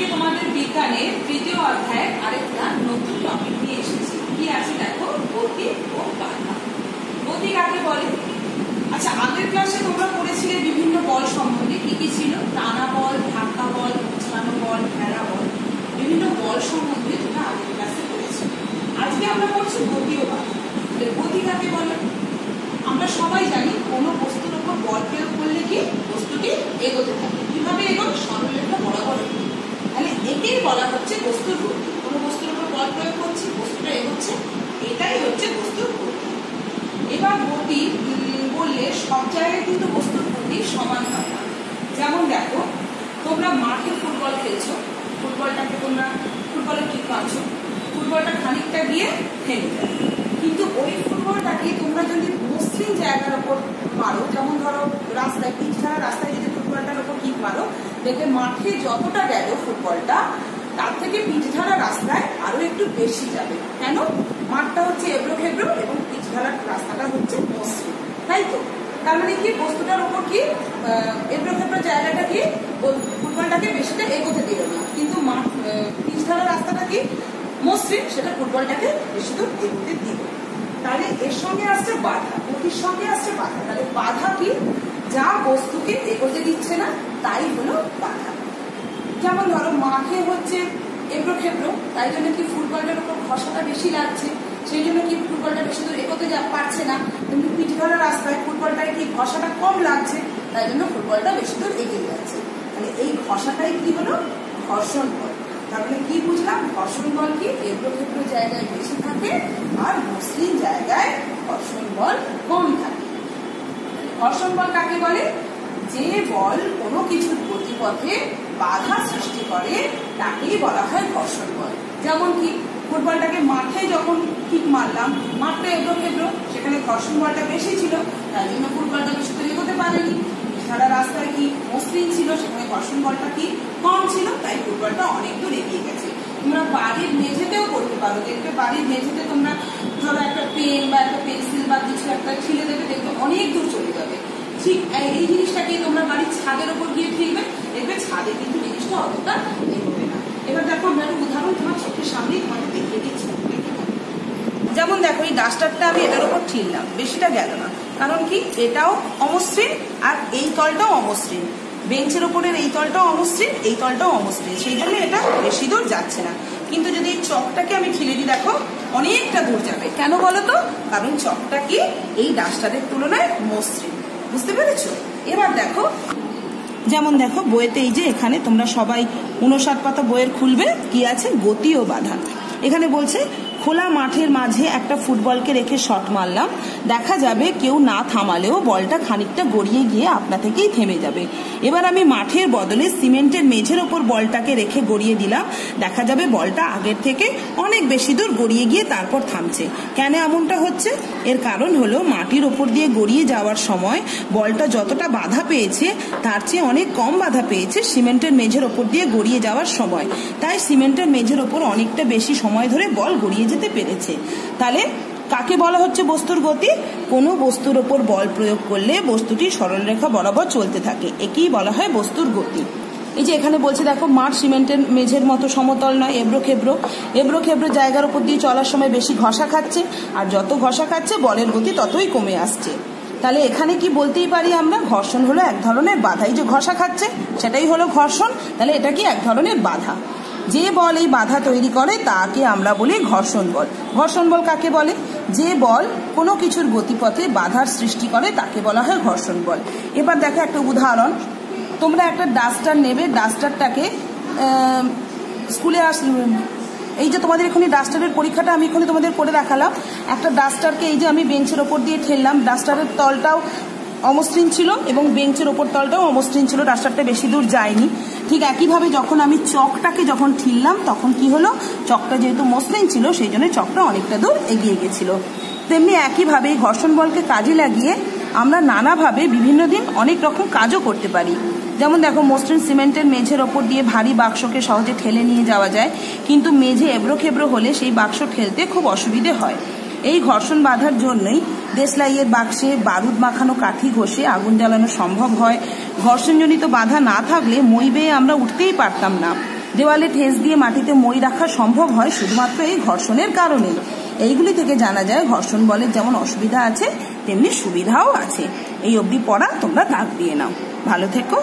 আজকে তোমাদের বিজ্ঞানের তৃতীয় অধ্যায়ের আরেকটা নতুন টপিক নিয়ে এসেছি। কি আছে দেখো, গতি ও বাধা। গতি কাকে বলে? আচ্ছা, আগের ক্লাসে তোমরা পড়েছিলে বিভিন্ন বল সম্বন্ধে। কি কি ছিল? টানা বল, ধাক্কা বল, উছানো বল, ঘেরা বল, বিভিন্ন বল সম্বন্ধে তোমরা আগের ক্লাসে পড়েছি। আজকে আমরা পড়ছি গতি ও বাধা। গতি কাকে বলে? আমরা সবাই জানি কোনো বস্তুর উপর বল প্রয়োগ করলে কি বস্তুটি এগোতে থাকে। কিভাবে এগোয়? সরলরেখা বরাবর এগোয়। তাহলে একেই বলা হচ্ছে বস্তুর গতি। কোনো বস্তুর উপর বল প্রয়োগ করছি, বস্তুটা এগোচ্ছে, এটাই হচ্ছে বস্তুর গতি। এবার গতি বললে সব জায়গায় কিন্তু বস্তুর গতি সমান হয় না। যেমন দেখো, তোমরা মাঠে ফুটবল খেলছো, ফুটবলটাকে তোমরা ফুটবলে ঠিক পাচ্ছ, ফুটবলটা খানিকটা গিয়ে থেমে যায়। কিন্তু ওই ফুটবলটাকে তোমরা যদি মসৃণ জায়গার ওপর মারো, যেমন ধরো রাস্তায়, পিচ ছাড়া রাস্তায় যদি ফুটবলটার ওপর কিক মারো, দেখবে মাঠে যতটা গেল ফুটবলটা তার থেকে পিচ ধারা রাস্তায় আরো একটু বেশি যাবে। কেন? মাঠটা হচ্ছে এবড়ো খেবড়ো এবং পিচ ধারার রাস্তাটা হচ্ছে মসৃণ, তাই তো? তার মানে কি বস্তুটার উপর কি এবড়ো খেবড়ো জায়গাটা কি ফুটবলটাকে বেশিটা এগোতে দিল না, কিন্তু পিচ ধারার রাস্তাটা কি মসৃণ, সেটা ফুটবলটাকে বেশি দূর এগোতে দিল। তাহলে এর সঙ্গে আসছে বাধা, গতির সঙ্গে আসছে বাধা। তাহলে বাধা কি? যা বস্তুকে এগোতে দিচ্ছে না তাই হলো বাধা। যেমন ধরো মাঠে হচ্ছে এবড়ো খেবড়ো, তাই জন্য কি ফুটবলটার উপর ঘষাটা বেশি লাগছে, সেই জন্য কি ফুটবলটা বেশি দূর এগোতে পারছে না। কিন্তু পিচ ধরা রাস্তায় ফুটবলটায় কি ঘষাটা কম লাগছে, তাই জন্য ফুটবলটা বেশি দূর এগিয়ে যাচ্ছে। তাহলে এই ঘষাটাই কি হলো? ঘর্ষণ বল। তাহলে কি বুঝলাম? ঘর্ষণ বল কি এবড়ো খেবড়ো জায়গায় বেশি থাকে আর মসৃণ জায়গায় ঘর্ষণ বল কম থাকে। ঘর্ষণ বল কাকে বলে? যে বল কোনো কিছুর গতিপথে বাধা সৃষ্টি করে তাকেই বলা হয় ঘর্ষণ বল। যেমন কি ফুটবলটাকে মাঠে যখন কিক মারলাম, মাঠটা এবড়ো খেবড়ো, সেখানে ঘর্ষণ বলটা বেশি ছিল, তাই জন্য ফুটবলটা বেশি দূর এগোতে পারেনি। সারা রাস্তায় কি মসৃণ ছিল, সেখানে ঘর্ষণ বলটা কি কম ছিল, তাই ফুটবলটা অনেক দূর এগিয়ে গেছে। তোমরা বাড়ির মেঝেতেও করতে পারো। দেখবে বাড়ির মেঝেতে তোমরা ধরো একটা পেন বা একটা পেন্সিল বা কিছু একটা ছিঁড়ে দেবে, দেখবে অনেক দূর চলে যাবে। ঠিক এই জিনিসটাকে তোমরা বাড়ির ছাদের ওপর গিয়ে ফেলবে, দেখবে ছাদে কিন্তু জিনিসটা অতটা এগোবে না। এবার দেখো, আমরা একটা উদাহরণ তোমার চোখের সামনেই তোমাকে দেখিয়ে দিচ্ছি। যেমন দেখো, এই ডাস্টারটা আমি এটার উপর ঠিললাম, বেশিটা গেল না, কারণ কি এটাও অমসৃণ আর এই তলটাও অমসৃণ। বেঞ্চের ওপরের এই তলটাও অমসৃণ, এই তলটাও অমসৃণ, সেই জন্য এটা বেশি দূর যাচ্ছে না। কিন্তু যদি এই চকটাকে আমি ঠিলে দিই, দেখো অনেকটা দূর যাবে। কেন বলো তো? কারণ চকটা কি এই ডাস্টারের তুলনায় মসৃণ। বুঝতে পেরেছো? এবার দেখো, যেমন দেখো বইয়েতে এই যে এখানে তোমরা সবাই 59 পাতা বইয়ের খুলবে, কি আছে? গতি ও বাধা। এখানে বলছে খোলা মাঠের মাঝে একটা ফুটবলকে রেখে শট মারলাম, দেখা যাবে কেউ না থামালেও বলটা খানিকটা গড়িয়ে গিয়ে আপনা থেকেই থেমে যাবে। এবার আমি মাঠের বদলে সিমেন্টের মেঝের ওপর বলটাকে রেখে গড়িয়ে দিলাম, দেখা যাবে বলটা আগের থেকে অনেক বেশি দূর গড়িয়ে গিয়ে তারপর থামছে। কেন এমনটা হচ্ছে? এর কারণ হলো মাটির ওপর দিয়ে গড়িয়ে যাওয়ার সময় বলটা যতটা বাধা পেয়েছে তার চেয়ে অনেক কম বাধা পেয়েছে সিমেন্টের মেঝের ওপর দিয়ে গড়িয়ে যাওয়ার সময়। তাই সিমেন্টের মেঝের ওপর অনেকটা বেশি সময় ধরে বল গড়িয়ে যেতে পেরেছে। তাহলে কাকে বলা হচ্ছে বস্তুর গতি? কোনো বস্তুর ওপর বল প্রয়োগ করলে বস্তুটি সরলরেখা বরাবর চলতে থাকে, একেই বলা হয় বস্তুর গতি। এই যে এখানে বলছে দেখো, মাঠ সিমেন্টের মেঝের মতো সমতল নয়, এবড়ো খেবড়ো। এবড়ো খেবড়ো জায়গার উপর দিয়ে চলার সময় বেশি ঘষা খাচ্ছে, আর যত ঘষা খাচ্ছে বলের গতি ততই কমে আসছে। তাহলে এখানে কি বলতেই পারি আমরা? ঘর্ষণ হলো এক ধরনের বাধা। এই যে ঘষা খাচ্ছে সেটাই হলো ঘর্ষণ, তাহলে এটা কি এক ধরনের বাধা। যে বল এই বাধা তৈরি করে তাকে আমরা বলি ঘর্ষণ বল। ঘর্ষণ বল কাকে বলে? যে বল কোনো কিছুর গতিপথে বাধার সৃষ্টি করে তাকে বলা হয় ঘর্ষণ বল। এবার দেখো একটা উদাহরণ, তোমরা একটা ডাস্টার নেবে, ডাস্টারটাকে স্কুলে এই যে তোমাদের এখানে ডাস্টারের পরীক্ষাটা আমি এখানে তোমাদের করে দেখালাম। একটা ডাস্টারকে এই যে আমি বেঞ্চের ওপর দিয়ে ঠেললাম, ডাস্টারের তলটাও অমসৃণ ছিল এবং বেঞ্চের ওপর তলটাও অমসৃণ ছিল, ডাস্টারটা বেশি দূর যায়নি। ঠিক একইভাবে যখন আমি চকটাকে যখন ঠিললাম, তখন কি হলো? চকটা যেহেতু মসৃণ ছিল সেই জন্য চকটা অনেকটা দূর এগিয়ে গেছিল। তেমনি একইভাবে ঘর্ষণ বলকে কাজে লাগিয়ে আমরা নানাভাবে বিভিন্ন দিন অনেক রকম কাজও করতে পারি। যেমন দেখো, মসৃণ সিমেন্টের মেঝের ওপর দিয়ে ভারী বাক্সকে সহজে ঠেলে নিয়ে যাওয়া যায়, কিন্তু মেঝে এবড়ো খেবড়ো হলে সেই বাক্স ঠেলতে খুব অসুবিধে হয়। এই ঘর্ষণ বাধার জন্যই দেশলাইয়ের বাক্সে বারুদ মাখানো কাঠি ঘষে আগুন জ্বালানো সম্ভব হয়। ঘর্ষণজনিত বাধা না থাকলে মই বেয়ে আমরা উঠতেই পারতাম না। দেওয়ালে ঠেস দিয়ে মাটিতে মই রাখা সম্ভব হয় শুধুমাত্র এই ঘর্ষণের কারণে। এইগুলি থেকে জানা যায় ঘর্ষণ বলের যেমন অসুবিধা আছে তেমনি সুবিধাও আছে। এই অবধি পড়া তোমরা দাগ দিয়ে নাও। ভালো থেকো।